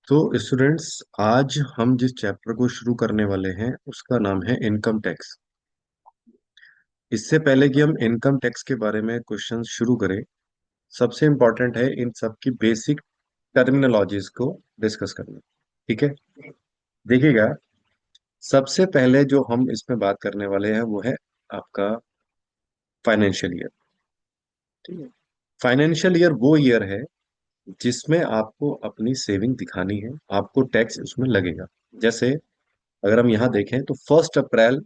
तो स्टूडेंट्स, आज हम जिस चैप्टर को शुरू करने वाले हैं उसका नाम है इनकम टैक्स। इससे पहले कि हम इनकम टैक्स के बारे में क्वेश्चन शुरू करें, सबसे इम्पोर्टेंट है इन सब की बेसिक टर्मिनोलॉजीज को डिस्कस करना। ठीक है, देखिएगा। सबसे पहले जो हम इसमें बात करने वाले हैं वो है आपका फाइनेंशियल ईयर। ठीक है, फाइनेंशियल ईयर वो ईयर है जिसमें आपको अपनी सेविंग दिखानी है, आपको टैक्स उसमें लगेगा। जैसे अगर हम यहाँ देखें तो 1 अप्रैल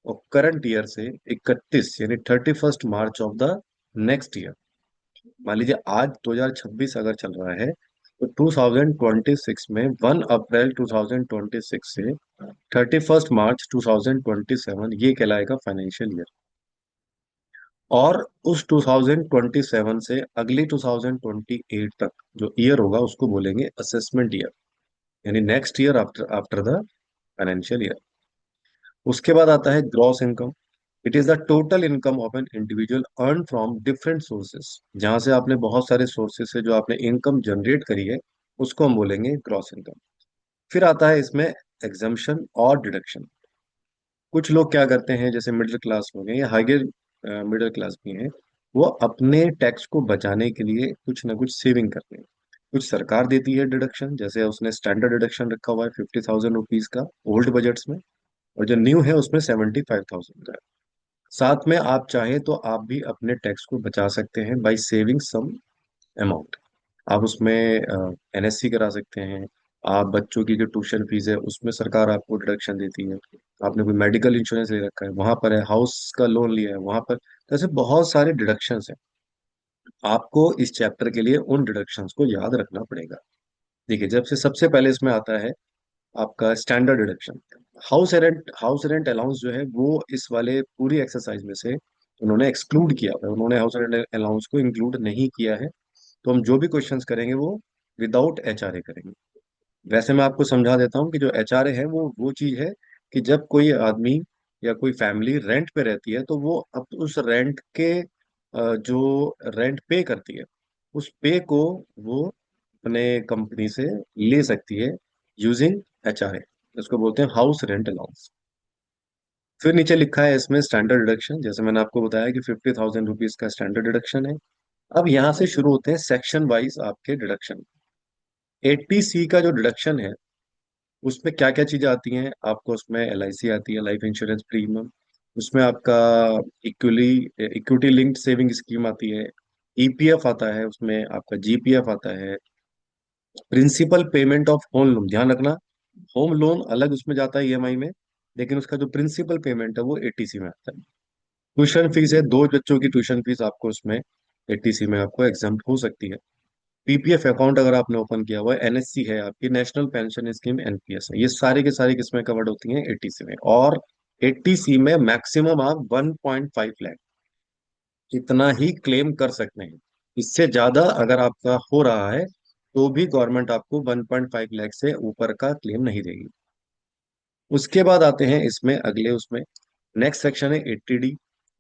और करंट ईयर से 31 यानी 31 मार्च ऑफ द नेक्स्ट ईयर। मान लीजिए आज 2026 अगर चल रहा है तो 2026 में 1 अप्रैल 2026 से 31 मार्च 2027 ये कहलाएगा फाइनेंशियल ईयर। और उस 2027 से अगली 2028 तक जो ईयर होगा उसको बोलेंगे असेसमेंट ईयर, यानी next year after after the financial year. उसके बाद आता है gross income. It is the total income of an individual earn from different sources. जहां से आपने बहुत सारे सोर्सेस से जो आपने इनकम जनरेट करी है उसको हम बोलेंगे ग्रॉस इनकम। फिर आता है इसमें एग्जम्पशन और डिडक्शन। कुछ लोग क्या करते हैं, जैसे मिडिल क्लास हो गए या हाइयर मिडिल क्लास भी हैं, वो अपने टैक्स को बचाने के लिए कुछ ना कुछ सेविंग करते हैं। कुछ सरकार देती है डिडक्शन, जैसे उसने स्टैंडर्ड डिडक्शन रखा हुआ है 50,000 रुपीज का ओल्ड बजट्स में, और जो न्यू है उसमें 75,000 का है। साथ में आप चाहें तो आप भी अपने टैक्स को बचा सकते हैं बाय सेविंग सम अमाउंट। आप उसमें एनएससी करा सकते हैं। आप बच्चों की जो ट्यूशन फीस है उसमें सरकार आपको डिडक्शन देती है। आपने कोई मेडिकल इंश्योरेंस ले रखा है वहां पर है, हाउस का लोन लिया है वहां पर, तो ऐसे बहुत सारे डिडक्शंस हैं। आपको इस चैप्टर के लिए उन डिडक्शंस को याद रखना पड़ेगा। देखिए, जब से सबसे पहले इसमें आता है आपका standard deduction. House rent allowance जो है वो इस वाले पूरी एक्सरसाइज में से उन्होंने एक्सक्लूड किया हुआ है, उन्होंने हाउस रेंट अलाउंस को इंक्लूड नहीं किया है। तो हम जो भी क्वेश्चंस करेंगे वो विदाउट एचआरए करेंगे। वैसे मैं आपको समझा देता हूँ कि जो एचआरए है वो चीज है कि जब कोई आदमी या कोई फैमिली रेंट पे रहती है तो वो अब उस रेंट के जो रेंट पे करती है उस पे को वो अपने कंपनी से ले सकती है यूजिंग एचआरए। इसको बोलते हैं हाउस रेंट अलाउंस। फिर नीचे लिखा है इसमें स्टैंडर्ड डिडक्शन, जैसे मैंने आपको बताया कि 50,000 रुपीज का स्टैंडर्ड डिडक्शन है। अब यहाँ से शुरू होते हैं सेक्शन वाइज आपके डिडक्शन। 80C का जो डिडक्शन है उसमें क्या क्या चीजें आती हैं आपको, उसमें एलआईसी आती है, लाइफ इंश्योरेंस प्रीमियम। उसमें आपका equally equity linked saving scheme आती है, ईपीएफ आता है, उसमें आपका जीपीएफ आता है। Principal payment of home loan, ध्यान रखना, होम लोन अलग उसमें जाता है ईएमआई में, लेकिन उसका जो प्रिंसिपल पेमेंट है वो एटीसी में आता है। ट्यूशन फीस है, दो बच्चों की ट्यूशन फीस आपको उसमें एटीसी में आपको एग्जाम्प्ट हो सकती है। पीपीएफ अकाउंट अगर आपने ओपन किया हुआ है, एनएससी है आपकी, नेशनल पेंशन स्कीम एनपीएस है, ये सारी की सारी किस्में कवर्ड होती हैं एटीसी में। और एटीसी में मैक्सिमम आप 1.5 लाख इतना ही क्लेम कर सकते हैं। इससे ज्यादा अगर आपका हो रहा है तो भी गवर्नमेंट आपको 1.5 लाख से ऊपर का क्लेम नहीं देगी। उसके बाद आते हैं इसमें अगले उसमें नेक्स्ट सेक्शन है 80D।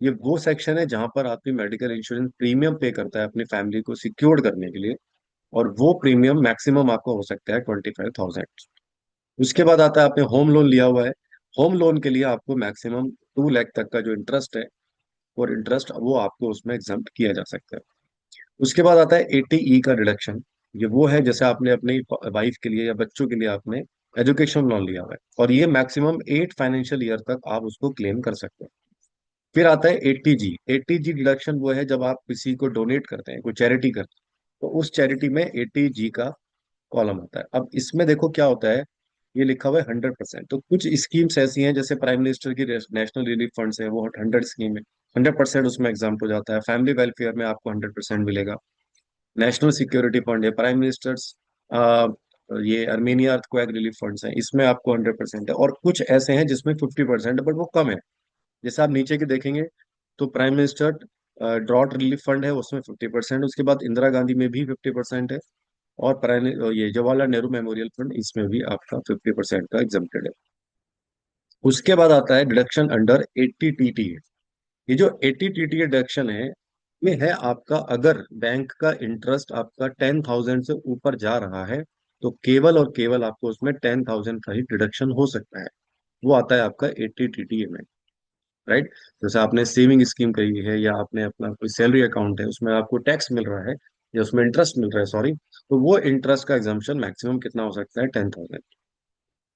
ये वो सेक्शन है जहां पर आपकी मेडिकल इंश्योरेंस प्रीमियम पे करता है अपनी फैमिली को सिक्योर करने के लिए, और वो प्रीमियम मैक्सिमम आपका हो सकता है 25,000। उसके बाद आता है आपने होम लोन लिया हुआ है, होम लोन के लिए आपको मैक्सिमम 2 लाख तक का जो इंटरेस्ट है और इंटरेस्ट वो आपको उसमें एग्जाम्प्ट किया जा सकता है। उसके बाद आता है 80E का डिडक्शन। ये वो है जैसे आपने अपनी वाइफ के लिए या बच्चों के लिए आपने एजुकेशन लोन लिया हुआ है, और ये मैक्सिमम 8 फाइनेंशियल ईयर तक आप उसको क्लेम कर सकते हैं। फिर आता है 80G। 80G डिडक्शन वो है जब आप किसी को डोनेट करते हैं, कोई चैरिटी करते हैं, तो उस चैरिटी में 80G का कॉलम आता है। अब इसमें देखो क्या होता है, ये लिखा हुआ है 100%। तो कुछ स्कीम्स ऐसी हैं जैसे प्राइम मिनिस्टर की नेशनल रिलीफ फंड्स है, वो 100 स्कीम है, 100% उसमें एग्जाम हो जाता है। फैमिली वेलफेयर में आपको 100% मिलेगा। नेशनल सिक्योरिटी फंड है, प्राइम मिनिस्टर्स ये अर्मेनिया अर्थक्वेक रिलीफ फंड्स हैं, इसमें आपको 100% है। और कुछ ऐसे हैं जिसमें 50% है बट वो कम है। जैसे आप नीचे के देखेंगे तो prime minister drought relief fund है उसमें 50%, उसके बाद इंदिरा गांधी में भी 50% है, और प्राइम ये जवाहरलाल नेहरू मेमोरियल फंड इसमें भी आपका 50% का एग्जम्प्टेड है। उसके बाद आता है डिडक्शन अंडर 80TT। ये जो 80TT डिडक्शन है ये है आपका, अगर बैंक का इंटरेस्ट आपका 10,000 से ऊपर जा रहा है तो केवल और केवल आपको उसमें 10,000 का ही डिडक्शन हो सकता है। वो आता है आपका 80 TDA में। राइट। जैसे आपने सेविंग स्कीम करी है या आपने अपना कोई सैलरी अकाउंट है, उसमें आपको टैक्स मिल रहा है या उसमें इंटरेस्ट मिल रहा है, सॉरी, तो वो इंटरेस्ट का एग्जाम्पशन मैक्सिमम कितना हो सकता है? 10,000।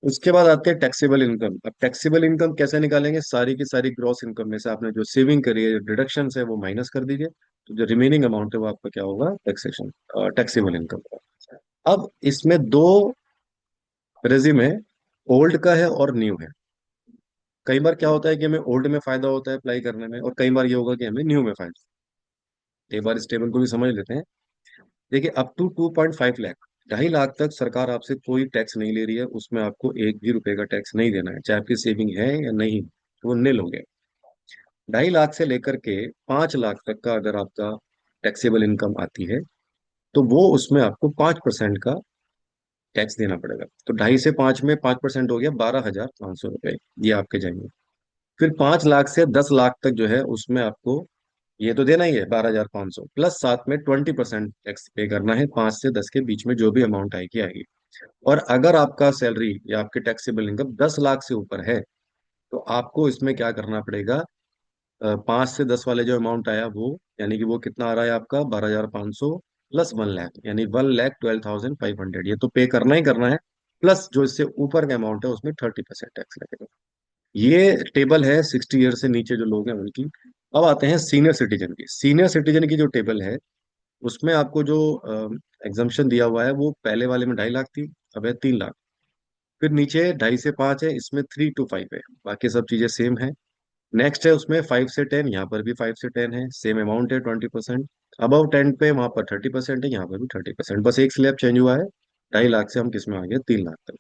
उसके बाद आते हैं टैक्सेबल इनकम। अब टैक्सेबल इनकम कैसे निकालेंगे? सारी की सारी ग्रॉस इनकम में से आपने जो सेविंग करी है, डिडक्शन है, वो माइनस कर दीजिए। तो जो रिमेनिंग अमाउंट है वो आपका क्या होगा? Taxation, taxable income. अब इसमें दो रेजिमे, ओल्ड का है और न्यू है। कई बार क्या होता है कि हमें ओल्ड में फायदा होता है अप्लाई करने में, और कई बार ये होगा कि हमें न्यू में फायदा। एक बार इस टेबल को भी समझ लेते हैं। देखिए, अप टू 2.5 लाख, 2.5 लाख तक सरकार आपसे कोई टैक्स नहीं ले रही है, उसमें आपको एक भी रुपए का टैक्स नहीं देना है, चाहे आपकी सेविंग है या नहीं, तो वो निल हो गया। 2.5 लाख से लेकर के 5 लाख तक का अगर आपका टैक्सेबल इनकम आती है, तो वो उसमें आपको 5% का टैक्स देना पड़ेगा। तो 2.5 से 5 में 5% हो गया, 12,500 रुपये ये आपके जाएंगे। फिर 5 लाख से 10 लाख तक जो है उसमें आपको ये तो देना ही है 12,500, प्लस साथ में 20% टैक्स पे करना है। 5 से 10 के बीच में जो भी अमाउंट आएगी आएगी। और अगर आपका सैलरी या आपके टैक्सेबल इनकम 10 लाख से ऊपर है, तो आपको इसमें क्या करना पड़ेगा? 5 से 10 वाले जो अमाउंट आया वो, यानी कि वो कितना आ रहा है आपका? 12,500 प्लस 1 लाख, यानी 1,12,500, ये तो पे करना ही करना है। प्लस जो इससे ऊपर का अमाउंट है उसमें 30% टैक्स लगेगा। ये टेबल है 60 ईयर से नीचे जो लोग हैं उनकी। अब आते हैं सीनियर सिटीजन की। सीनियर सिटीजन की जो टेबल है, उसमें आपको जो एग्जाम्पशन दिया हुआ है वो पहले वाले में 2.5 लाख थी, अब है 3 लाख। फिर नीचे 2.5 से 5 है, इसमें 3 to 5 है, बाकी सब चीजें सेम है। नेक्स्ट है उसमें 5 से 10, यहाँ पर भी 5 से 10 है, सेम अमाउंट है 20%। अबव 10 पे वहां पर 30% है, यहाँ पर भी 30%, बस एक स्लैब चेंज हुआ है। 2.5 लाख से हम किस में आ गए? 3 लाख तक।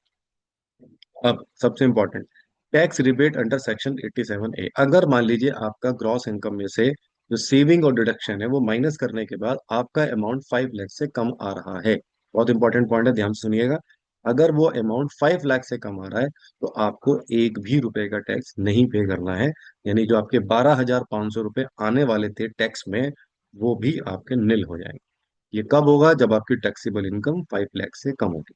अब सबसे important, tax rebate under section 87A। अगर मान लीजिए आपका ग्रॉस इनकम में से जो सेविंग और डिडक्शन है वो माइनस करने के बाद आपका अमाउंट 5 लाख से कम आ रहा है, बहुत इंपॉर्टेंट पॉइंट है, ध्यान से सुनिएगा। अगर वो अमाउंट 5 लाख से कम आ रहा है, तो आपको एक भी रुपए का टैक्स नहीं पे करना है। यानी जो आपके 12,500 रुपये आने वाले थे टैक्स में, वो भी आपके निल हो जाएंगे। ये कब होगा? जब आपकी टैक्सेबल इनकम 5 लाख से कम होगी।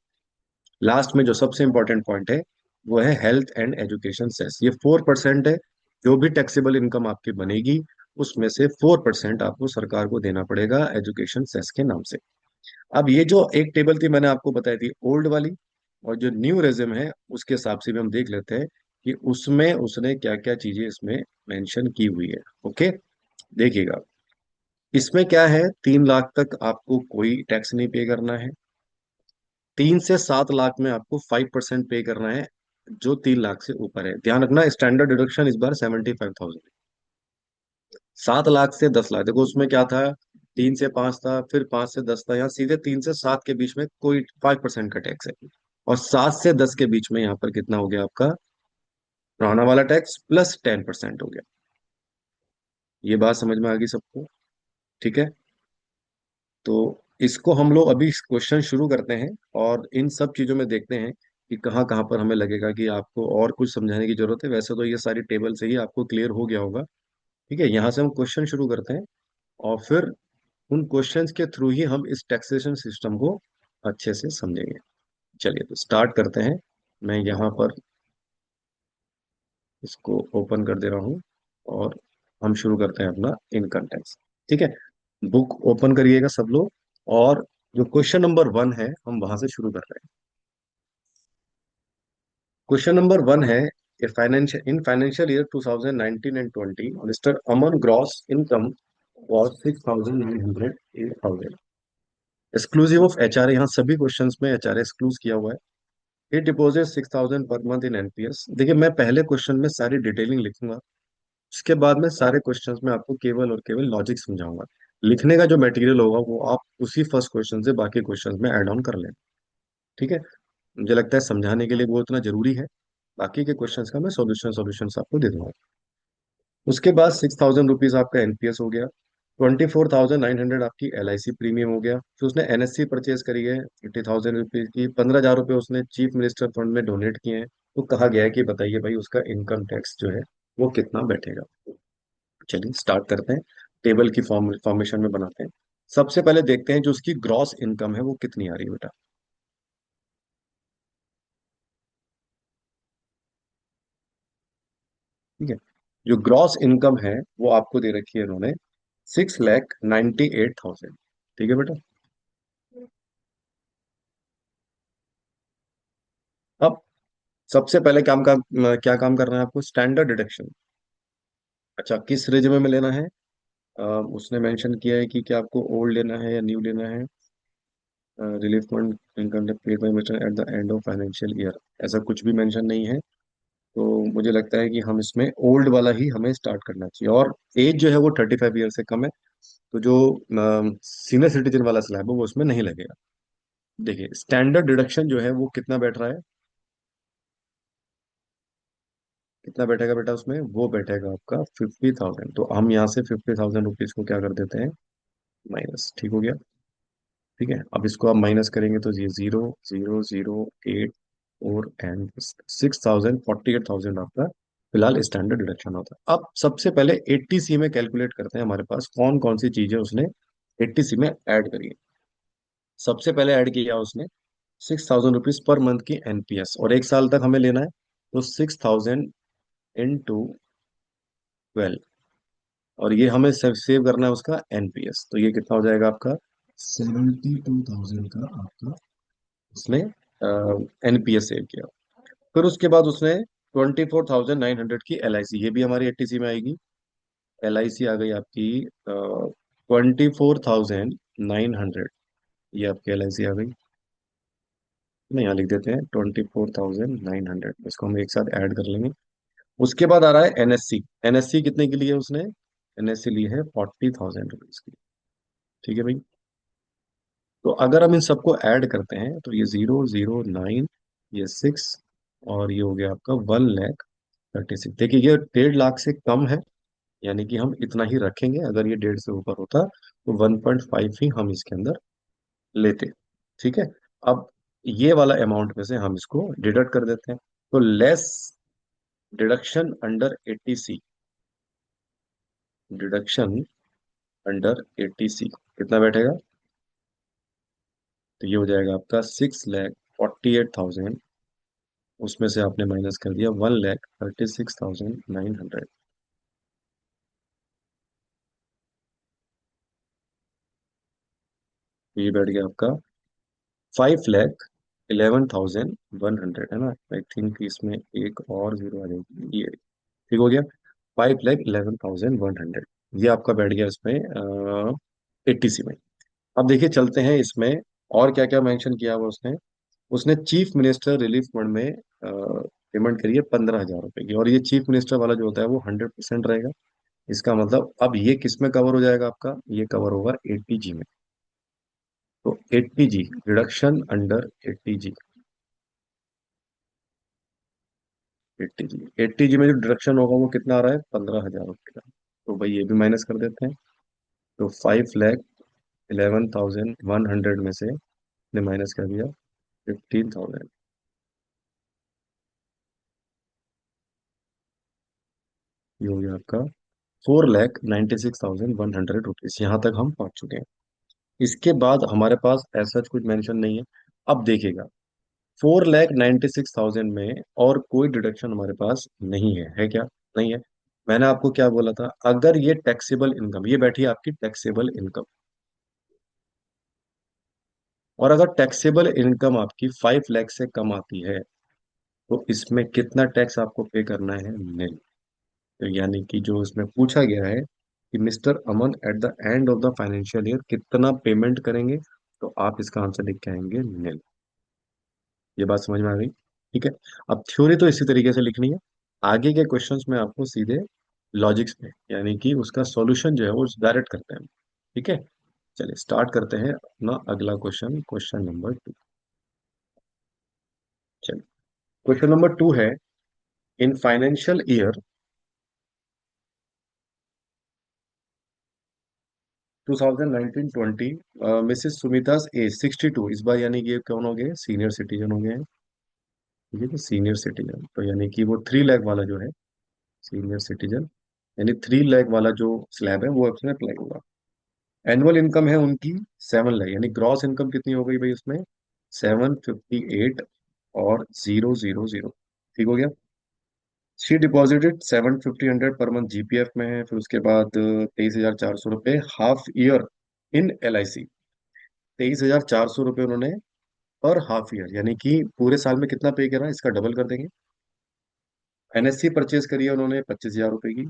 लास्ट में जो सबसे इंपॉर्टेंट पॉइंट है वो है हेल्थ एंड एजुकेशन सेस। ये 4% है। जो भी टैक्सेबल इनकम आपकी बनेगी, उसमें से 4% आपको सरकार को देना पड़ेगा एजुकेशन सेस के नाम से। अब ये जो एक टेबल थी मैंने आपको बताई थी ओल्ड वाली, और जो न्यू रेजिम है उसके हिसाब से भी हम देख लेते हैं कि उसमें उसने क्या क्या चीजें इसमें मेंशन की हुई है। ओके, देखिएगा। इसमें क्या है, 3 लाख तक आपको कोई टैक्स नहीं पे करना है। 3 से 7 लाख में आपको 5% पे करना है। जो 3 लाख से ऊपर है, ध्यान रखना स्टैंडर्ड डिडक्शन इस बार 75,000। 7 लाख से 10 लाख, देखो उसमें क्या था, 3 से 5 था, फिर 5 से 10 था, यहाँ सीधे 3 से 7 के बीच में कोई 5% का टैक्स है। और 7 से 10 के बीच में यहाँ पर कितना हो गया आपका? पुराना वाला टैक्स प्लस 10% हो गया। ये बात समझ में आ गई सबको? ठीक है। तो इसको हम लोग अभी क्वेश्चन शुरू करते हैं, और इन सब चीजों में देखते हैं कि कहाँ कहाँ पर हमें लगेगा कि आपको और कुछ समझाने की जरूरत है। वैसे तो ये सारी टेबल से ही आपको क्लियर हो गया होगा। ठीक है, यहाँ से हम क्वेश्चन शुरू करते हैं, और फिर उन क्वेश्चंस के थ्रू ही हम इस टैक्सेशन सिस्टम को अच्छे से समझेंगे। चलिए तो स्टार्ट करते हैं। मैं यहाँ पर इसको ओपन कर दे रहा हूँ, और हम शुरू करते हैं अपना इनकम टैक्स। ठीक है, बुक ओपन करिएगा सब लोग, और जो क्वेश्चन नंबर 1 है हम वहां से शुरू कर रहे हैं। क्वेश्चन नंबर 1 है, in financial year 2019 and 20 mister Aman gross income was 6,900 8,000 exclusive of HRA. यहाँ सभी क्वेश्चंस में एचआरए एक्सक्लूज किया हुआ है। ही deposit 6,000 per month in NPS. देखिए, मैं पहले क्वेश्चन में सारी डिटेलिंग लिखूंगा, उसके बाद में सारे क्वेश्चंस में आपको केवल और केवल लॉजिक समझाऊंगा। लिखने का जो मटेरियल होगा वो आप उसी फर्स्ट क्वेश्चन से बाकी क्वेश्चंस में ऐड ऑन कर लें। ठीक है, मुझे लगता है समझाने के लिए वो इतना जरूरी है। बाकी के क्वेश्चंस का मैं सॉल्यूशन आपको दे दूंगा। उसके बाद 6,000 रुपीज आपका एनपीएस हो गया। 24,900 आपकी एलआईसी प्रीमियम हो गया। फिर उसने एनएससी परचेज करी है 30,000 रुपीज की। 15,000 रुपये उसने चीफ मिनिस्टर फंड में डोनेट किए हैं। तो कहा गया है कि बताइए भाई उसका इनकम टैक्स जो है वो कितना बैठेगा। चलिए स्टार्ट करते हैं, टेबल की फॉर्मेशन में बनाते हैं। सबसे पहले देखते हैं जो उसकी ग्रॉस इनकम है वो कितनी आ रही है बेटा। ठीक है। जो ग्रॉस इनकम है वो आपको दे रखी है इन्होंने 6,98,000। ठीक है बेटा। अब सबसे पहले क्या काम करना है आपको, स्टैंडर्ड डिडक्शन। अच्छा, किस रेजिमे में लेना है? अ, उसने मेंशन किया है कि क्या आपको ओल्ड लेना है या न्यू लेना है। Relief fund income paid by mister at the end of financial year, ऐसा कुछ भी मेंशन नहीं है। तो मुझे लगता है कि हम इसमें ओल्ड वाला ही हमें स्टार्ट करना चाहिए, और एज जो है वो 35 ईयर से कम है। तो जो सीनियर सिटीजन वाला स्लैब है वो उसमें नहीं लगेगा। देखिए, स्टैंडर्ड डिडक्शन जो है वो कितना बैठ रहा है, कितना बैठेगा बेटा उसमें, वो बैठेगा आपका 50,000। तो हम यहाँ से 50,000 रुपीज को क्या कर देते हैं, माइनस। ठीक हो गया। ठीक है, अब इसको आप माइनस करेंगे तो ये 0,0,0,8 और एंड 6,48,000 आपका फिलहाल स्टैंडर्ड डिडक्शन होता है। अब सबसे पहले 80C में कैलकुलेट करते हैं हमारे पास कौन कौन सी चीजें उसने 80C में ऐड करी है। सबसे पहले ऐड किया उसने 6,000 रुपीज पर मंथ की एनपीएस, और एक साल तक हमें लेना है। तो 6,000 इंटू 12, और ये हमें सेव करना है उसका एनपीएस। तो ये कितना हो जाएगा आपका, 72,000 का आपका उसने एनपीएस सेव किया। फिर उसके बाद उसने 24,900 की एलआईसी, ये भी हमारी 80C में आएगी। एलआईसी आ गई आपकी 24,900, ये आपकी एलआईसी आ गई। नहीं, यहाँ लिख देते हैं 24,900, इसको हम एक साथ ऐड कर लेंगे। उसके बाद आ रहा है एनएससी। एनएससी कितने की ली है उसने, एनएससी ली है 40,000 रुपीज की। ठीक है भाई। तो अगर हम इन सबको ऐड करते हैं तो ये 0,0,9, ये 6, और ये हो गया आपका 1,36,000। देखिए ये 1.5 लाख से कम है, यानी कि हम इतना ही रखेंगे। अगर ये 1.5 से ऊपर होता तो 1.5 ही हम इसके अंदर लेते। ठीक है। अब ये वाला अमाउंट में से हम इसको डिडक्ट कर देते हैं। तो less deduction under 80C, deduction under 80C कितना बैठेगा, तो ये हो जाएगा आपका 6,48,000। उसमें से आपने माइनस कर दिया 1,36,900। ये बैठ गया आपका 5,11,100, है ना। आई थिंक इसमें एक और जीरो आ जाएगी, ये ठीक हो गया। 5,11,100, ये आपका बैठ गया इसमें 80C में। अब देखिए चलते हैं इसमें और क्या क्या मेंशन किया हुआ उसने। उसने चीफ मिनिस्टर रिलीफ फंड में पेमेंट करी है 15,000 रुपए की, और ये चीफ मिनिस्टर वाला जो होता है वो 100% रहेगा। इसका मतलब अब ये किस में कवर हो जाएगा आपका, ये कवर होगा 80G में। तो 80G, reduction under 80G, 80G, 80G में जो डिडक्शन होगा वो कितना आ रहा है, 15,000 रुपये का। तो भाई ये भी माइनस कर देते हैं। तो 5,11,100 में से ने माइनस कर दिया 15,000, ये हो गया आपका 4,96,100 रुपीज। यहाँ तक हम पहुंच चुके हैं। इसके बाद हमारे पास ऐसा कुछ मेंशन नहीं है। अब देखिएगा, 4,96,000 में और कोई डिडक्शन हमारे पास नहीं है, है क्या, नहीं है। मैंने आपको क्या बोला था, अगर ये टैक्सेबल इनकम, ये बैठी है आपकी टैक्सेबल इनकम, और अगर टैक्सेबल इनकम आपकी 5 लाख से कम आती है तो इसमें कितना टैक्स आपको पे करना है, nil। तो यानी कि जो इसमें पूछा गया है कि mister Aman at the end of the financial year कितना पेमेंट करेंगे, तो आप इसका आंसर लिख के आएंगे nil। ये बात समझ में आ गई। ठीक है। अब थ्योरी तो इसी तरीके से लिखनी है। आगे के क्वेश्चंस में आपको सीधे लॉजिक्स में, यानी कि उसका सॉल्यूशन जो है वो डायरेक्ट करते हैं। ठीक है। चलिए स्टार्ट करते हैं अपना अगला क्वेश्चन, क्वेश्चन नंबर 2। चलिए, क्वेश्चन नंबर 2 है, in financial year 2019-20 Mrs Sumita's age 62 इस बार, यानी कि ये कौन हो गए, सीनियर सिटीजन हो गए हैं। ठीक है, तो सीनियर सिटीजन तो यानी कि वो 3 लाख वाला जो है सीनियर सिटीजन, यानी 3 लाख वाला जो स्लैब है वो उसमें अप्लाई होगा। एनुअल इनकम है उनकी 7 लाख, यानी ग्रॉस इनकम कितनी हो गई भाई उसमें, 758 और 000। ठीक हो गया। She deposited 750 per month GPF में है, फिर उसके बाद 23,400 रुपये हाफ ईयर इन LIC। 23,400 रुपये उन्होंने पर हाफ ईयर, यानी कि पूरे साल में कितना पे करा, इसका डबल कर देंगे। NSC परचेज करी है उन्होंने 25,000 रुपये की।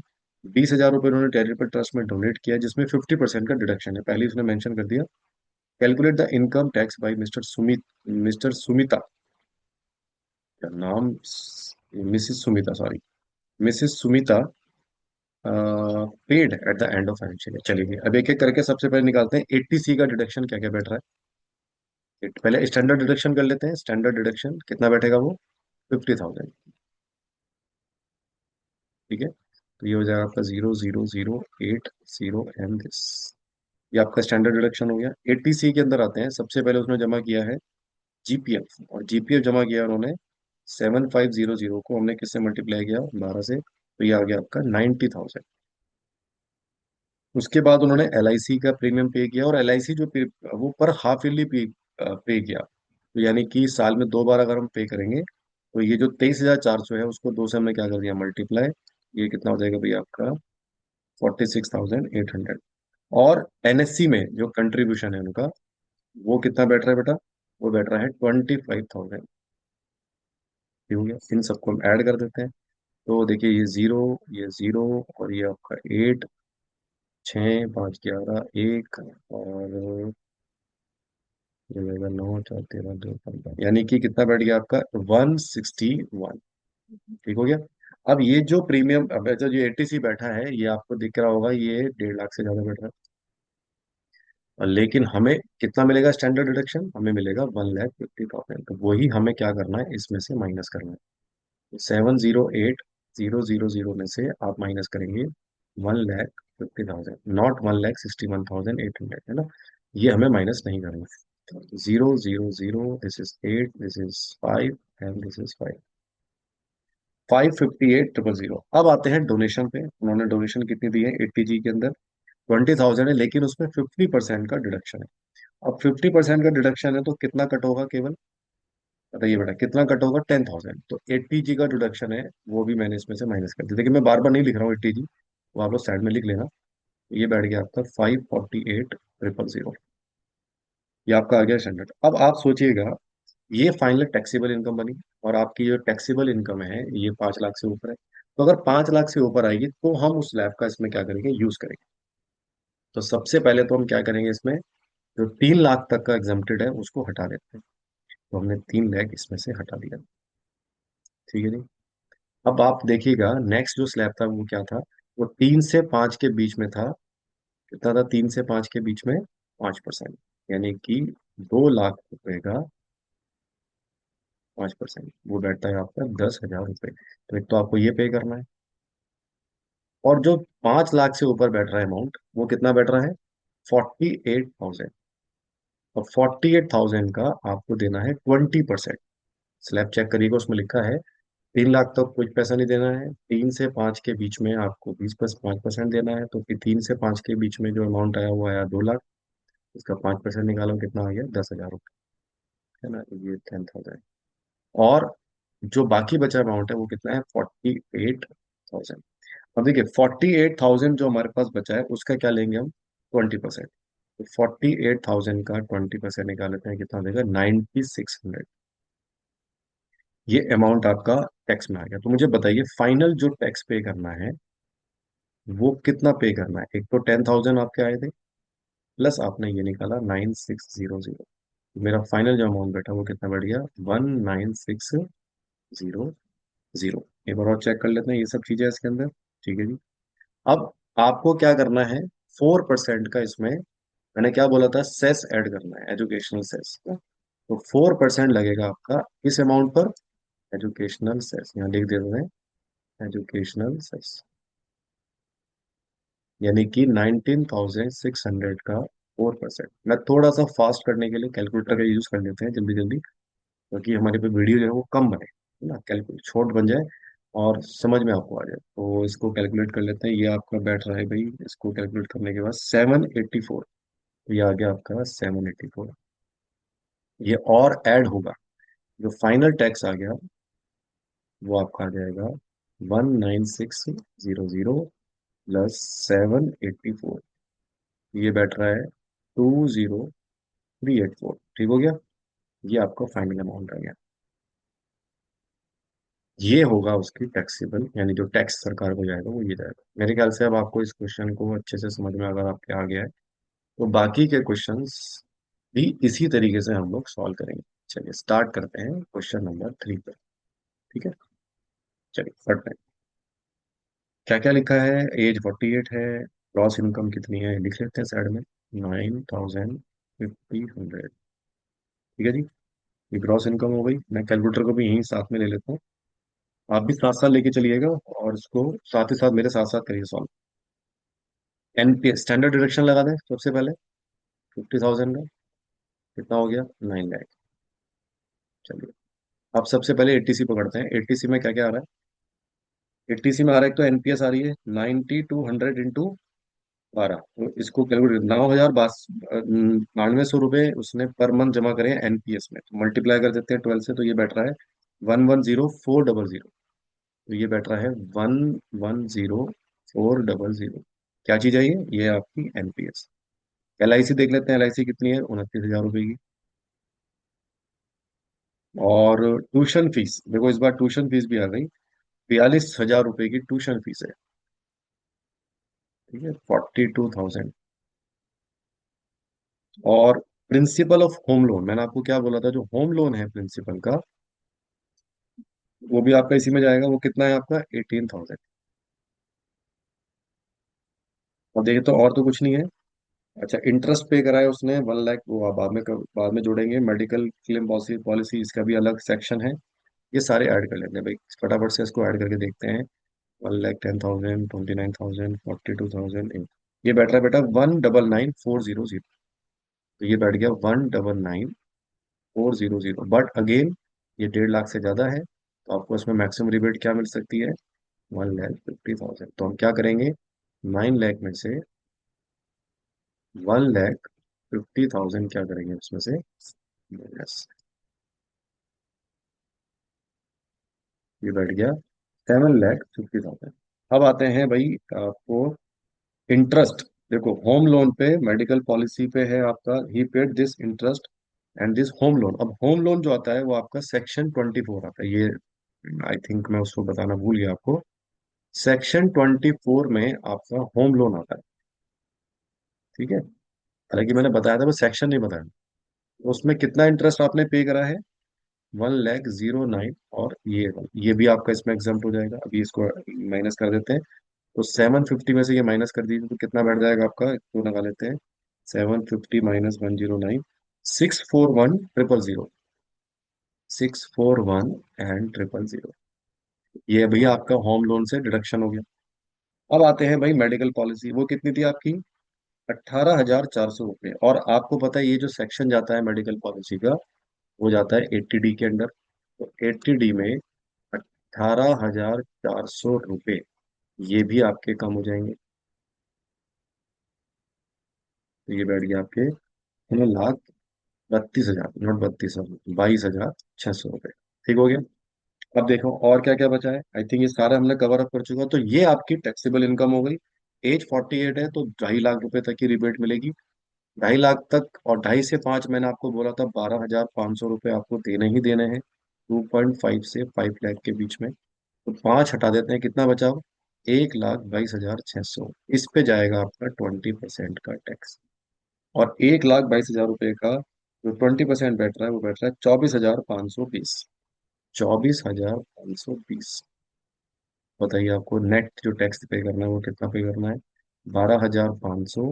20,000 रुपये उन्होंने चैरिटेबल ट्रस्ट में डोनेट किया, जिसमें 50% का डिडक्शन है, पहले ही उसने मेंशन कर दिया। Calculate the income tax bye mister Sumita, क्या नाम, Mrs Sumita, sorry, Mrs Sumita paid at the end of financial year. चलिए अब एक एक करके सबसे पहले निकालते हैं 80C का डिडक्शन क्या क्या बैठ रहा है। पहले स्टैंडर्ड डिडक्शन कर लेते हैं। स्टैंडर्ड डिडक्शन कितना बैठेगा वो, 50,000। ठीक है, तो ये हो जाएगा आपका 0,0,0,8 एंड दिस, ये आपका स्टैंडर्ड डिडक्शन हो गया। 80C के अंदर आते हैं, सबसे पहले उसने जमा किया है जीपीएफ, और जीपीएफ जमा किया उन्होंने 7,500 को हमने किससे मल्टीप्लाई किया, 12 से, तो ये आ गया आपका 90,000। उसके बाद उन्होंने LIC का प्रीमियम पे किया, और LIC जो वो पर हाफ ईयरली पे किया, तो यानी कि साल में 2 बार अगर हम पे करेंगे, तो ये जो 23,400 है उसको 2 से हमने क्या कर दिया, मल्टीप्लाई। ये कितना हो जाएगा भैया आपका, 46,800। और NSC में जो कंट्रीब्यूशन है उनका, वो कितना बैठ रहा है बेटा, वो बैठ रहा है 25,000। ठीक हो गया, इन सबको हम ऐड कर देते हैं। तो देखिए ये जीरो, ये जीरो, और ये आपका 8, 6, 5, 11, 1, और ये रहेगा 9, 4, 13, 2, 15, यानी कि कितना बैठ गया आपका, 161। ठीक हो गया। अब ये जो प्रीमियम, अब जो ये 80C बैठा है, ये आपको दिख रहा होगा, ये 1.5 लाख से ज्यादा बैठ रहा है। और लेकिन हमें कितना मिलेगा स्टैंडर्ड डिडक्शन, हमें मिलेगा 1,50,000। तो वही हमें क्या करना है, इसमें से माइनस करना है। 708,000 में से आप माइनस करेंगे 1,50,000, नॉट 1,61,800, है ना। ये हमें माइनस नहीं करना है। 0,0,0, this is 8, this is 5, and this is 558,000। अब आते हैं डोनेशन पे। उन्होंने डोनेशन कितनी दी है 80G के अंदर, 20,000 है, लेकिन उसमें 50% का डिडक्शन है। अब 50% का डिडक्शन है, तो कितना कट होगा केवल, बताइए बेटा, कितना कट होगा, 10,000। तो 80G का डिडक्शन है, वो भी मैंने इसमें से माइनस कर दिया। देखिए मैं बार बार नहीं लिख रहा हूँ 80G, वो आप लोग साइड में लिख लेना। ये बैठ गया आपका 548,000। ये आपका आ गया स्टैंडर्ड। अब आप सोचिएगा, ये फाइनल टैक्सेबल इनकम बनी, और आपकी जो टैक्सेबल इनकम है ये 5 लाख से ऊपर है। तो अगर 5 लाख से ऊपर आएगी, तो हम उस स्लैब का इसमें क्या करेंगे, यूज करेंगे। तो सबसे पहले तो हम क्या करेंगे, इसमें जो 3 लाख तक का एग्जम्प्टेड है उसको हटा देते हैं। तो हमने 3 लाख इसमें से हटा दिया। ठीक है जी। अब आप देखिएगा नेक्स्ट जो स्लैब था वो क्या था, वो 3 से 5 के बीच में था। कितना था, 3 से 5 के बीच में, 5%, यानी कि 2 लाख रुपए का 5%, वो बैठता है आपका 10,000 रुपये। तो एक तो आपको ये पे करना है, और जो 5 लाख से ऊपर बैठ रहा है अमाउंट, वो कितना बैठ रहा है, 48,000। और 48,000 का आपको देना है 20%। स्लैब चेक करिएगा, उसमें लिखा है 3 लाख तक कुछ पैसा नहीं देना है, 3 से 5 के बीच में आपको 20+5% देना है। तो फिर 3 से 5 के बीच में जो अमाउंट आया वो आया 2 लाख, इसका 5% निकालो, कितना आ गया, 10,000 रुपये, है ना, ये 10,000। और जो बाकी बचा अमाउंट है वो कितना है, 48,000। अब देखिए 48,000 जो हमारे पास बचा है उसका क्या लेंगे हम, 20%। तो 48,000 का 20% निकाल लेते हैं, कितना देगा, 9,600। ये अमाउंट आपका टैक्स में आ गया। तो मुझे बताइए फाइनल जो टैक्स पे करना है वो कितना पे करना है। एक तो 10,000 आपके आए थे, प्लस आपने ये निकाला 9,600। मेरा फाइनल जो अमाउंट बैठा वो कितना बैठ गया, 19,600। एक बार और चेक कर लेते हैं ये सब चीजें इसके अंदर। ठीक है जी। अब आपको क्या करना है, 4% का इसमें, मैंने क्या बोला था, सेस ऐड करना है, एजुकेशनल सेस। तो 4% लगेगा आपका इस अमाउंट पर, एजुकेशनल सेस, यहाँ लिख देते हैं, एजुकेशनल सेस, यानी कि 19,600 का 4%। मैं थोड़ा सा फास्ट करने के लिए कैलकुलेटर का यूज कर लेते हैं जल्दी जल्दी, क्योंकि हमारे पे वीडियो जो है वो कम बने, है ना, कैलकुलेट छोट बन जाए और समझ में आपको आ जाए। तो इसको कैलकुलेट कर लेते हैं। ये आपका बैठ रहा है भाई, इसको कैलकुलेट करने के बाद 784, तो ये आ गया आपका 784। ये और ऐड होगा, जो फाइनल टैक्स आ गया वो आपका आ जाएगा 19600 प्लस 784, ये बैठ रहा है 20384। ठीक हो गया। ये आपका फाइनल अमाउंट आ गया। ये होगा उसकी टैक्सेबल, यानी जो टैक्स सरकार को जाएगा वो ये जाएगा। मेरे ख्याल से अब आपको इस क्वेश्चन को अच्छे से समझ में अगर आपके आ गया है, तो बाकी के क्वेश्चंस भी इसी तरीके से हम लोग सॉल्व करेंगे। चलिए स्टार्ट करते हैं क्वेश्चन नंबर 3 पर। ठीक है, चलिए पढ़ते हैं। क्या क्या लिखा है। एज 48 है। ग्रॉस इनकम कितनी है लिख लेते हैं साइड में। 9050। ठीक है जी। ये ग्रॉस इनकम हो गई। मैं कैलकुलेटर को भी यहीं साथ में ले लेता हूँ। आप भी साथ साथ लेके चलिएगा और इसको साथ ही साथ मेरे साथ साथ करिए सॉल्व। एनपी स्टैंडर्ड डिडक्शन लगा दें सबसे पहले। 50,000 का कितना हो गया? 9 लाख। चलिए अब सबसे पहले एटीसी पकड़ते हैं। एटीसी में क्या क्या आ रहा है? एटीसी में आ रहा है, एक तो एनपीएस आ रही है 9200 इंटू 12। तो इसको कैलकुलेट 9200 रुपये उसने पर मंथ जमा करे हैं एनपीएस में, तो मल्टीप्लाई कर देते हैं 12 से, तो ये बैठ रहा है 110400। तो ये बैठ रहा है 110400। क्या चीज है ये आपकी एनपीएस। एलआईसी देख लेते हैं। एलआईसी कितनी है? 29,000 रुपये की। और ट्यूशन फीस देखो, इस बार ट्यूशन फीस भी आ गई। 42,000 रुपये की ट्यूशन फीस है। ठीक है, 42,000। और प्रिंसिपल ऑफ होम लोन, मैंने आपको क्या बोला था, जो होम लोन है प्रिंसिपल का, वो भी आपका इसी में जाएगा। वो कितना है आपका? 18,000। और देखिए तो और तो कुछ नहीं है। अच्छा, इंटरेस्ट पे करा है उसने 1 लाख, वो आप बाद में जोड़ेंगे। मेडिकल क्लेम पॉलिसी पॉलिसी इसका भी अलग सेक्शन है। ये सारे ऐड कर लेते हैं भाई, फटाफट से इसको ऐड करके देखते हैं। 1,10,000, 29,000, 42,000। ये बैठ रहा है बेटा 199,400। तो ये बैठ गया 199,400। बट अगेन ये 1.5 लाख से ज्यादा है, तो आपको इसमें मैक्सिमम रिबेट क्या मिल सकती है? 1,50,000। तो हम क्या करेंगे? 9 लाख में से 1,50,000 क्या करेंगे उसमें से माइनस। ये बैठ गया 7,50,000। अब आते हैं भाई आपको इंटरेस्ट। देखो होम लोन पे, मेडिकल पॉलिसी पे है आपका, he paid this interest and this home loan. अब होम लोन जो आता है वो आपका सेक्शन 24 आता है। ये आई थिंक मैं उसको बताना भूल गया आपको। सेक्शन 24 में आपका होम लोन आता है। ठीक है, हालांकि मैंने बताया था, वो सेक्शन नहीं बताया। तो उसमें कितना इंटरेस्ट आपने पे करा है? 1,09,000। और ये भी आपका इसमें एग्जाम्प्ट हो जाएगा। अभी इसको माइनस कर देते हैं। तो 750 में से ये माइनस कर दीजिए, तो कितना बैठ जाएगा आपका, तो लगा लेते हैं। 750 - 109, 641,000। 641,000। ये भैया आपका होम लोन से डिडक्शन हो गया। अब आते हैं भाई मेडिकल पॉलिसी, वो कितनी थी आपकी? 18,400 रुपये। और आपको पता है ये जो सेक्शन जाता है मेडिकल पॉलिसी का, वो जाता है 80D के अंडर। तो 80D में 18,400 रुपये ये भी आपके कम हो जाएंगे। तो ये बैठ गया आपके 3,32,000, नॉट 32,000, 22,600 रुपये। ठीक हो गया। अब देखो और क्या क्या बचा है। आई थिंक ये सारा हमने कवर अप कर चुका। तो ये आपकी टैक्सेबल इनकम हो गई। एज 48 है तो 2.5 लाख रुपए तक की रिबेट मिलेगी। 2.5 लाख तक, और 2.5 से 5 मैंने आपको बोला था 12,500 रुपये आपको देने ही देने हैं। 2.5 से 5 लाख के बीच में। तो 5 हटा देते हैं, कितना बचा? 1,22,600। इस पे जाएगा आपका 20% का टैक्स। और 1,22,000 रुपये का जो 20% बैठ रहा है, वो बैठ रहा है 24,520। 24,520। बताइए आपको नेट जो टैक्स पे करना है वो कितना पे करना है? 12,500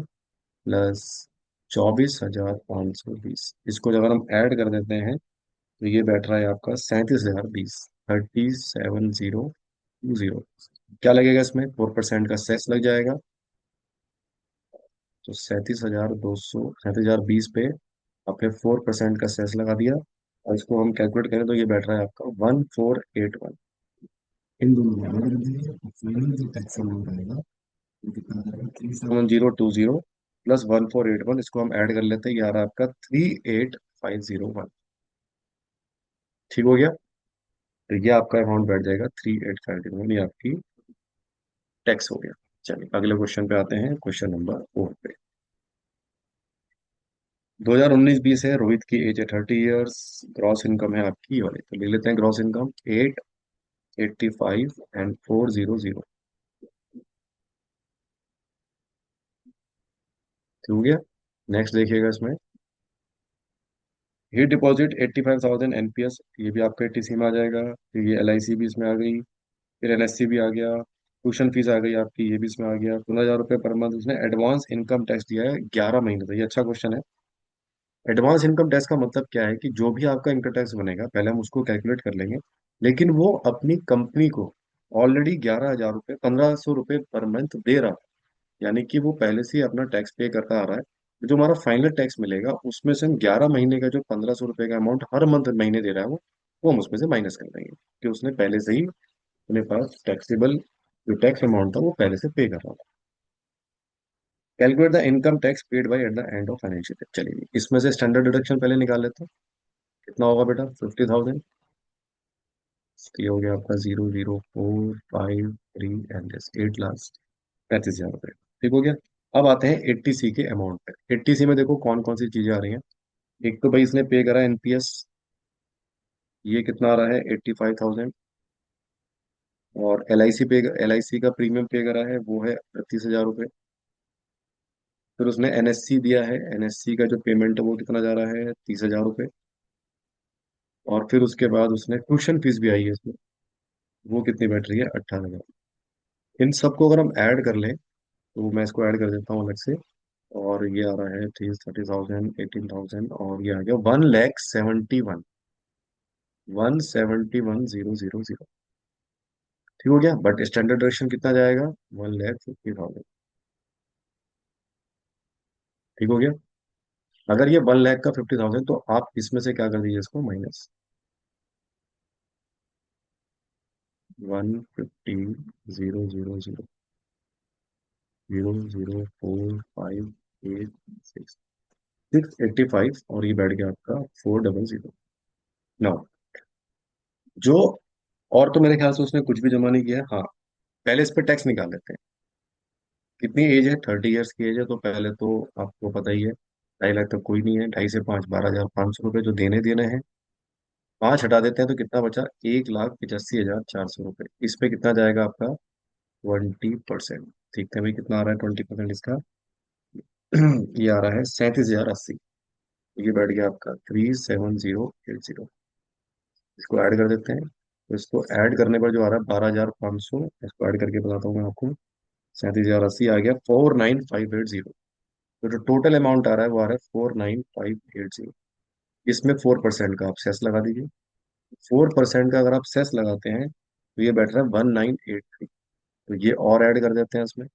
प्लस 24,520। इसको जब अगर हम ऐड कर देते हैं, तो ये बैठ रहा है आपका 37,020। 37,020। क्या लगेगा इसमें? 4% का सेस लग जाएगा। तो 37,200, 37,020 पे आपने 4% का सेस लगा दिया। और इसको हम कैलकुलेट करें तो ये बैठ रहा है आपका 1,481। इन दोनों में अगर फाइनल जो टैक्स अमाउंट आएगा वो कितना आएगा? 3,7020 प्लस 1,481। इसको हम ऐड कर लेते हैं, ये आ रहा है आपका 38,501। ठीक हो गया। तो ये आपका अमाउंट बैठ जाएगा 3851, ये आपकी टैक्स हो गया। चलिए अगले क्वेश्चन पे आते हैं, क्वेश्चन नंबर 4 पे। 2019-20 है, रोहित की एज है 30 ईयर्स, ग्रॉस इनकम है आपकी वाली, तो ले लेते हैं ग्रॉस इनकम 885 एंड 400। ठीक हो गया। नेक्स्ट देखिएगा इसमें, ही डिपॉजिट 85,000 एनपीएस, ये भी आपका एटीसी में आ जाएगा। फिर ये एलआईसी भी इसमें आ गई, फिर एनएससी भी आ गया, ट्यूशन फीस आ गई आपकी, ये भी इसमें आ गया। 16,000 रुपये पर मंथ उसने एडवांस इनकम टैक्स दिया है 11 महीने तक, ये अच्छा क्वेश्चन है। एडवांस इनकम टैक्स का मतलब क्या है कि जो भी आपका इनकम टैक्स बनेगा पहले हम उसको कैलकुलेट कर लेंगे, लेकिन वो अपनी कंपनी को ऑलरेडी 11,000 रुपये, 1,500 रुपये पर मंथ दे रहा है। यानी कि वो पहले से ही अपना टैक्स पे करता आ रहा है। जो हमारा फाइनल टैक्स मिलेगा उसमें से हम 11 महीने का जो 1,500 रुपये का अमाउंट हर मंथ महीने दे रहा है वो हम उसमें से माइनस कर देंगे, कि उसने पहले से ही अपने पास टैक्सेबल जो टैक्स अमाउंट था वो पहले से पे कर रहा था। Calculate the income tax paid by at the end of financial year. चलिए इसमें से स्टैंडर्ड डिडक्शन पहले निकाल लेते हैं। कितना होगा बेटा? 50,000। ये हो गया आपका 00453 एंड 8 लाख 35,000 रुपये। ठीक हो गया। अब आते हैं 80C के अमाउंट पे। 80C में देखो कौन कौन सी चीजें आ रही हैं। एक तो भाई इसने पे करा एनपीएस, ये कितना आ रहा है? 85,000। और एलआईसी का प्रीमियम पे करा है, वो है 38,000 रुपये। फिर उसने एनएससी दिया है, एनएससी का जो पेमेंट है वो कितना जा रहा है? 30,000 रुपये। और फिर उसके बाद उसने ट्यूशन फीस भी आई है इसमें, वो कितनी बैठ रही है? 18,000। इन सबको अगर हम ऐड कर लें, तो मैं इसको ऐड कर देता हूँ अलग से। और ये आ रहा है 30,000, 18,000, और ये आ गया 1,71,171,000। ठीक हो गया। बट स्टैंडर्ड डायरेक्शन कितना जाएगा? 1,50,000। ठीक हो गया। अगर ये 1 लाख का 50,000, तो आप इसमें से क्या कर दीजिए, इसको माइनस 150,000,004,586,685, और ये बैठ गया आपका 400। नाउ जो, और तो मेरे ख्याल से उसने कुछ भी जमा नहीं किया है। हाँ, पहले इस पे टैक्स निकाल लेते हैं। कितनी एज है? 30 ईयर्स की एज है, तो पहले तो आपको पता ही है 2.5 लाख तक कोई नहीं है। 2.5 से 5, 12,500 रुपये जो देने देने हैं। 5 हटा देते हैं तो कितना बचा? 1,85,400 रुपये। इस पे कितना जाएगा आपका? 20%। देखते हैं भाई कितना आ रहा है 20% इसका। ये आ रहा है 37,080। ये बैठ गया आपका 37,080। इसको ऐड कर देते हैं, तो इसको ऐड करने पर जो आ रहा है 12,500, इसको ऐड करके बताता हूँ मैं आपको। 37,080 आ गया 49,580। तो जो टोटल अमाउंट आ रहा है वो आ रहा है 49,580। इसमें 4% का आप सेस लगा दीजिए। 4% का अगर आप सेस लगाते हैं तो ये बैठ रहा है 1983। तो ये और ऐड कर देते हैं इसमें।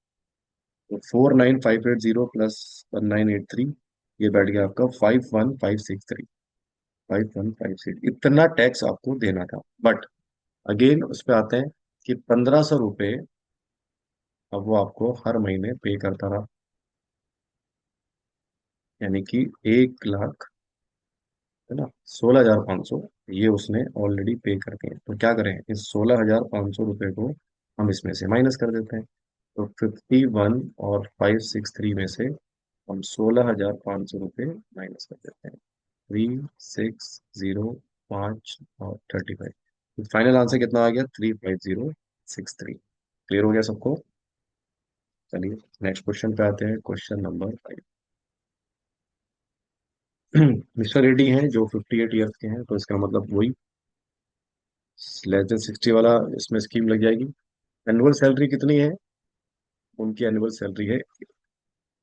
तो 49,580 प्लस 1983, ये बैठ गया आपका 51,563। 51,563, इतना टैक्स आपको देना था। बट अगेन उस पे आते हैं कि 1,500 रुपये अब वो आपको हर महीने पे करता रहा, यानी कि 1 लाख, है ना, 16,500, ये उसने ऑलरेडी पे कर दिए। तो क्या करें, इस 16,500 रुपये को हम इसमें से माइनस कर देते हैं। तो 51 और 563 में से हम 16,500 रुपये माइनस कर देते हैं। 3,605 और 35। फाइनल आंसर कितना आ गया? 3,5063। क्लियर हो गया सबको? चलिए नेक्स्ट क्वेश्चन पे आते हैं, क्वेश्चन नंबर 5। मिस्टर रेड्डी हैं जो 58 ईयर्स के हैं, तो इसका मतलब वही लेस देन 60 वाला इसमें स्कीम लग जाएगी। एनुअल सैलरी कितनी है? उनकी एनुअल सैलरी है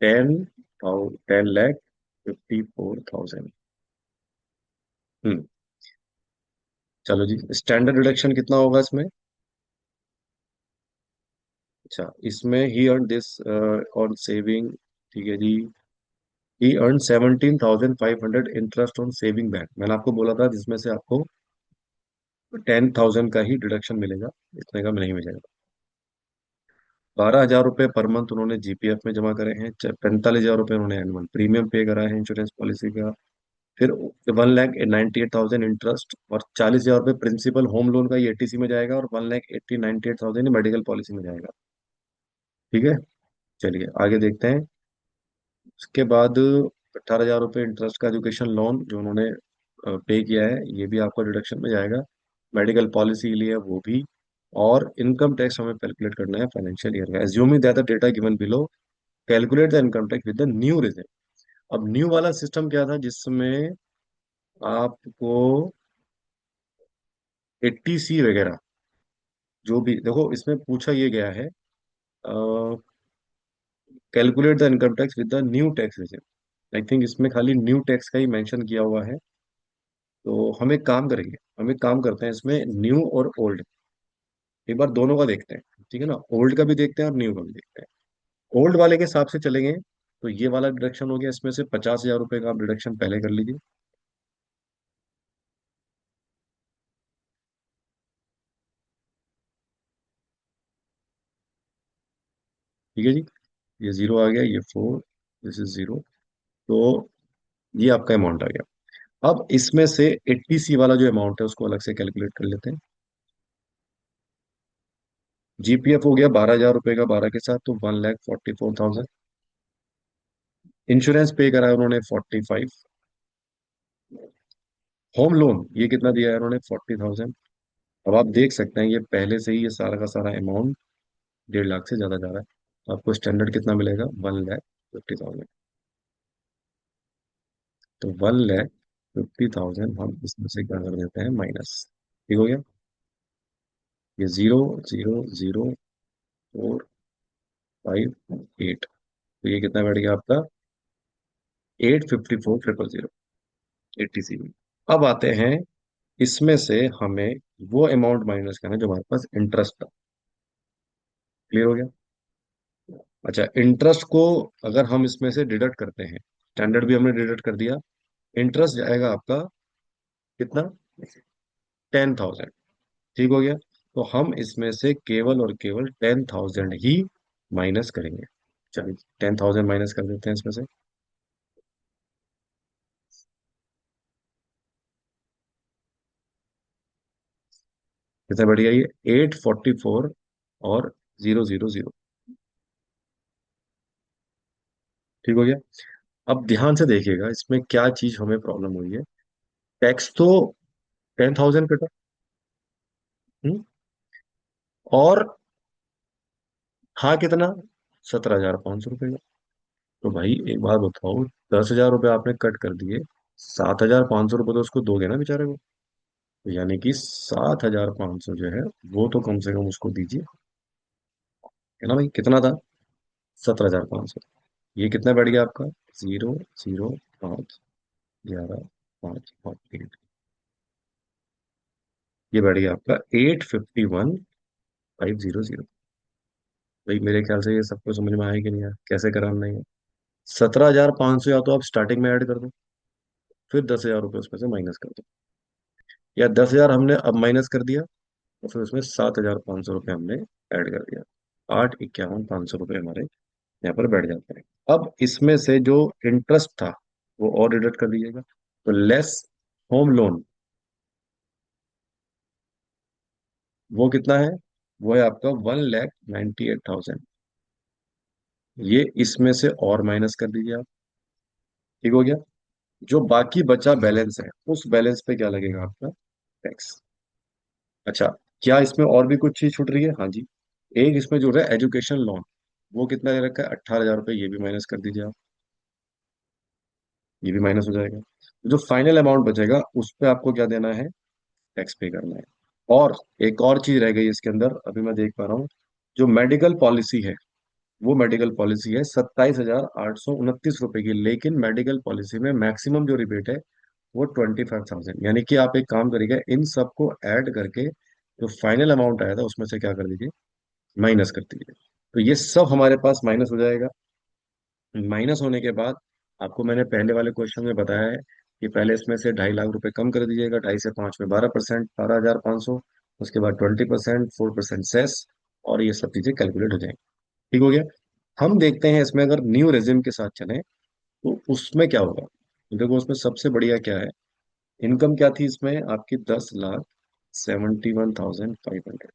10,54,000। हम्म। चलो जी, स्टैंडर्ड डिडक्शन कितना होगा इसमें? अच्छा, इसमें he earn this on saving, ठीक है जी। He earn 17,500 interest on saving bank, मैंने आपको बोला था जिसमें से आपको 10,000 का ही डिडक्शन मिलेगा, इतने का नहीं मिलेगा। 12,000 रुपये पर मंथ उन्होंने जीपीएफ में जमा करे हैं। 45,000 रुपये उन्होंने एनुअल प्रीमियम पे करा है इंश्योरेंस पॉलिसी का। फिर 1,98,000 इंटरेस्ट और 40,000 रुपये प्रिंसिपल होम लोन का, ये एटीसी में जाएगा, और 1,98,000 मेडिकल पॉलिसी में जाएगा। ठीक है, चलिए आगे देखते हैं। उसके बाद 18,000 रुपये इंटरेस्ट का एजुकेशन लोन जो उन्होंने पे किया है, ये भी आपका डिडक्शन में जाएगा। मेडिकल पॉलिसी लिए वो भी। और इनकम टैक्स हमें कैलकुलेट करना है फाइनेंशियल ईयर का। Assuming that the data given below, calculate the income tax with the new result. अब न्यू वाला सिस्टम क्या था, जिसमें आपको 80C वगैरह जो भी, देखो इसमें पूछा ये गया है, calculate the income tax with the new tax regime. I think इसमें खाली न्यू टैक्स का ही मेंशन किया हुआ है। तो हम एक काम करेंगे, हम एक काम करते हैं, इसमें न्यू और ओल्ड एक बार दोनों का देखते हैं। ठीक है ना, ओल्ड का भी देखते हैं और न्यू का भी देखते हैं। ओल्ड वाले के हिसाब से चलेंगे तो ये वाला डिडक्शन हो गया, इसमें से 50,000 रुपये का आप डिडक्शन पहले कर लीजिए। ठीक है जी, ये जीरो आ गया, ये फोर, दिस इज जीरो। तो ये आपका अमाउंट आ गया। अब इसमें से 80C वाला जो अमाउंट है उसको अलग से कैलकुलेट कर लेते हैं। जीपीएफ हो गया 12,000 रुपये का 12 के साथ, तो 1,44,000। इंश्योरेंस पे करा है उन्होंने 45। होम लोन ये कितना दिया है उन्होंने, 40,000। अब आप देख सकते हैं ये पहले से ही ये सारा का सारा अमाउंट 1.5 लाख से ज्यादा जा रहा है। तो आपको स्टैंडर्ड कितना मिलेगा, 1,50,000। तो 1,50,000 हम इसमें से क्या कर देते हैं, माइनस। ठीक हो गया, ये 0,0,0,4,5,8। तो ये कितना बैठ गया आपका, 8,54,000, 80C। अब आते हैं, इसमें से हमें वो अमाउंट माइनस करना है जो हमारे पास इंटरेस्ट था। क्लियर हो गया। अच्छा, इंटरेस्ट को अगर हम इसमें से डिडक्ट करते हैं, स्टैंडर्ड भी हमने डिडक्ट कर दिया, इंटरेस्ट जाएगा आपका कितना, 10,000। ठीक हो गया। तो हम इसमें से केवल और केवल 10,000 ही माइनस करेंगे। चलिए 10,000 माइनस कर देते हैं इसमें से। कितना बढ़ गया, ये 844 और 000। ठीक हो गया। अब ध्यान से देखिएगा इसमें क्या चीज हमें प्रॉब्लम हुई है। टैक्स तो 10,000 कटा। हम्म, और हाँ कितना, 17,500 रुपये का। तो भाई एक बात बताओ, 10,000 रुपये आपने कट कर दिए, 7,500 रुपये तो उसको दोगे ना बेचारे को। तो यानी कि 7,500 जो है वो तो कम से कम उसको दीजिए। है ना भाई, कितना था, 17,500। ये कितना बैठ गया आपका, 0,0,5,11,5 और 8। ये बैठ गया आपका 851,500। भाई मेरे ख्याल से ये सबको समझ में आया कि नहीं आया, कैसे कराना है। 17,500 या तो आप स्टार्टिंग में ऐड कर दो, फिर 10,000 रुपये उसमें से माइनस कर दो, या 10,000 हमने अब माइनस कर दिया, और फिर उसमें 7,500 रुपये हमने ऐड कर दिया। 8,51,500 रुपये हमारे यहाँ पर बैठ जाते हैं। अब इसमें से जो इंटरेस्ट था वो और डिडक्ट कर दीजिएगा। तो लेस होम लोन, वो कितना है, वो है आपका 1,98,000। ये इसमें से और माइनस कर दीजिए आप। ठीक हो गया। जो बाकी बचा बैलेंस है, उस बैलेंस पे क्या लगेगा आपका, टैक्स। अच्छा, क्या इसमें और भी कुछ चीज छूट रही है, हाँ जी। एक इसमें जो है एजुकेशन लोन, वो कितना दे रखा है, 18,000 रुपये, ये भी माइनस कर दीजिए आप। ये भी माइनस हो जाएगा। जो फाइनल अमाउंट बचेगा उस पे आपको क्या देना है, टैक्स पे करना है। और एक और चीज रह गई इसके अंदर, अभी मैं देख पा रहा हूँ, जो मेडिकल पॉलिसी है, वो मेडिकल पॉलिसी है 27,829 रुपए की, लेकिन मेडिकल पॉलिसी में मैक्सिमम जो रिबेट है वो 25,000। यानी कि आप एक काम करिएगा, इन सबको ऐड करके जो फाइनल अमाउंट आया था उसमें से क्या कर दीजिए, माइनस कर दीजिए। तो ये सब हमारे पास माइनस हो जाएगा। माइनस होने के बाद आपको मैंने पहले वाले क्वेश्चन में बताया है कि पहले इसमें से 2.5 लाख रुपए कम कर दीजिएगा, 2.5 से 5 में 12%, 12,500। उसके बाद 20%, 4% सेस, और ये सब चीजें कैलकुलेट हो जाएंगी। ठीक हो गया। हम देखते हैं इसमें अगर न्यू रेजिम के साथ चलें तो उसमें क्या होगा। देखो उसमें सबसे बढ़िया क्या है, इनकम क्या थी इसमें आपकी 10,71,500।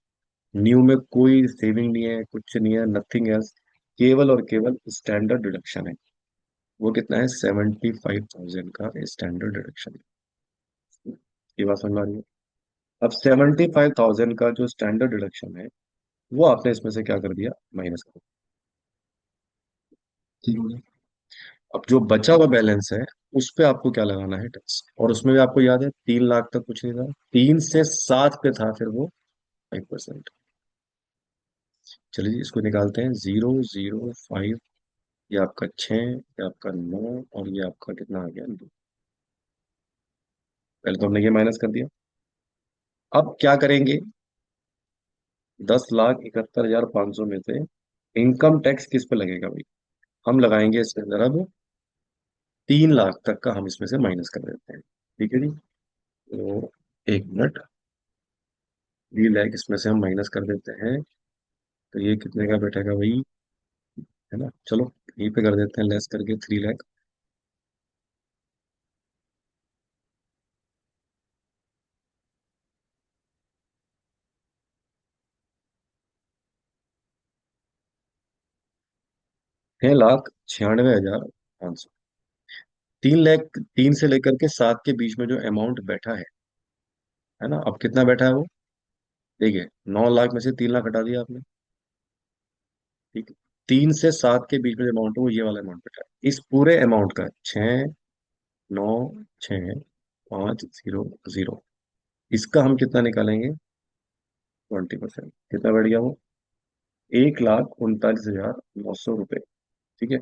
न्यू में कोई सेविंग नहीं है, कुछ नहीं है, नथिंग एल्स, केवल और केवल स्टैंडर्ड डिडक्शन है। वो कितना है, 75,000 का स्टैंडर्ड डिडक्शन है। ये बात समझ में आ रही है। अब 75,000 का जो स्टैंडर्ड डिडक्शन है, वो आपने इसमें से क्या कर दिया, माइनस कर दिया। ठीक है। अब जो बचा हुआ बैलेंस है, उस पे आपको क्या लगाना है, टैक्स। और उसमें भी आपको याद है 3 लाख तक कुछ नहीं था, 3 से 7 पे था फिर वो 5%। चलिए इसको निकालते हैं, 0,05। ये आपका 6, ये आपका 9, और ये आपका कितना आ गया, 2। पहले तो हमने ये माइनस कर दिया। अब क्या करेंगे, 10,71,500 में से इनकम टैक्स किस पे लगेगा भाई। हम लगाएंगे इसके अंदर अब 3 लाख तक का, हम इसमें से माइनस कर देते हैं। ठीक है जी। तो 1 मिनट, 3 लाख इसमें से हम माइनस कर देते हैं। तो ये कितने का बैठेगा भाई, है ना। चलो यहीं पे कर देते हैं, लेस करके 3 लाख। 6,96,500। 3 लाख, 3 से लेकर के 7 के बीच में जो अमाउंट बैठा है ना, अब कितना बैठा है वो, देखिए 9 लाख में से 3 लाख हटा दिया आपने। ठीक है। 3 से 7 के बीच में जो अमाउंट है वो ये वाला अमाउंट बैठा है, इस पूरे अमाउंट का 6,9,6,5,0,0, इसका हम कितना निकालेंगे, 20%। कितना बैठ गया वो, 1,39,900 रुपये। ठीक है।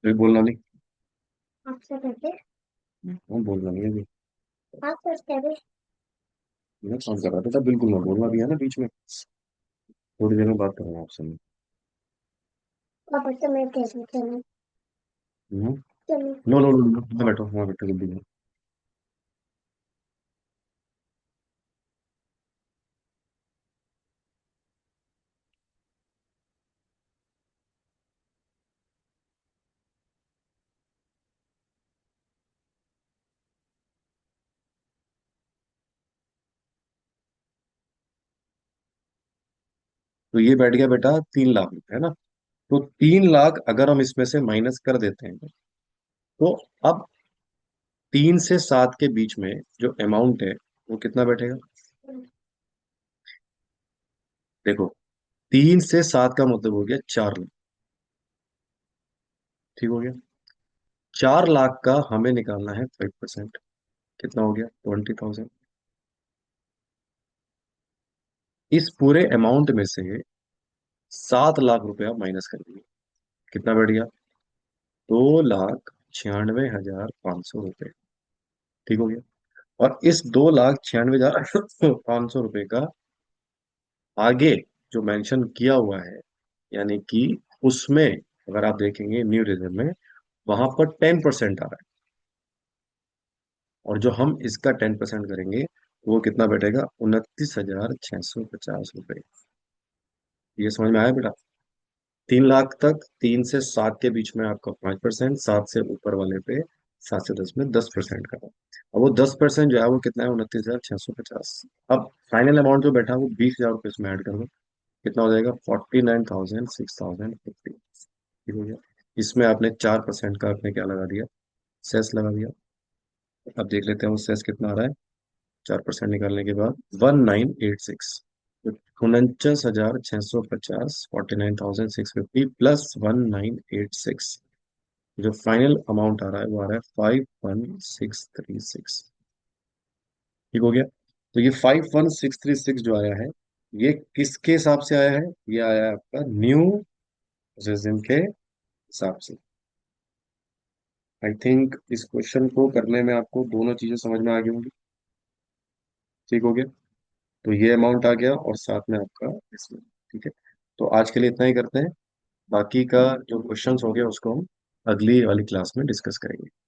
तो बोलना नहीं, आपसे करके, हम बोलना नहीं है अभी। आप करते हैं, मैं काम कर रहा था तब, बिल्कुल ना बोलना भी है ना बीच में। थोड़ी देर में बात करूंगा आपसे मैं। पापा से मैं कैसे चलूं। चलो नो नो नो नो, वहाँ बैठो, वहाँ बैठो जल्दी में। तो ये बैठ गया बेटा 3 लाख रुपए, है ना। तो 3 लाख अगर हम इसमें से माइनस कर देते हैं, तो अब 3 से 7 के बीच में जो अमाउंट है वो कितना बैठेगा, देखो 3 से 7 का मतलब हो गया 4 लाख। ठीक हो गया। 4 लाख का हमें निकालना है 5%। कितना हो गया, 20,000। इस पूरे अमाउंट में से 7 लाख रुपया माइनस कर दिए, कितना बैठ गया, 2,96,500 रुपये। ठीक हो गया। और इस 2,96,500 रुपये का आगे जो मेंशन किया हुआ है, यानी कि उसमें अगर आप देखेंगे न्यू रिजर्व में, वहां पर 10% आ रहा है। और जो हम इसका 10% करेंगे, वो कितना बैठेगा, 29,650 रुपये। ये समझ में आया बेटा। 3 लाख तक, 3 से 7 के बीच में आपका 5%, 7 से ऊपर वाले पे 7 से 10 में 10% का है। अब वो 10% जो है वो कितना है, 29,650। अब फाइनल अमाउंट जो बैठा है वो 20,000 रुपये इसमें ऐड कर दो। कितना हो जाएगा, 49,6,050। ठीक हो गया। इसमें आपने 4% का आपने क्या लगा दिया, सेस लगा दिया। अब देख लेते हैं वो सेस कितना आ रहा है। 4% निकालने के बाद 1986, 49,650, 49,650 प्लस 1986। जो फाइनल अमाउंट आ रहा है वो आ रहा है 51636। ठीक हो गया। तो ये 51636 जो आया है, ये किसके हिसाब से आया है? ये आया है आपका न्यू रेजिम के हिसाब से। आई थिंक इस क्वेश्चन को करने में आपको दोनों चीजें समझ में आ गई होंगी। ठीक हो गया। तो ये अमाउंट आ गया और साथ में आपका इसमें। ठीक है। तो आज के लिए इतना ही करते हैं। बाकी का जो क्वेश्चंस हो गया उसको हम अगली वाली क्लास में डिस्कस करेंगे।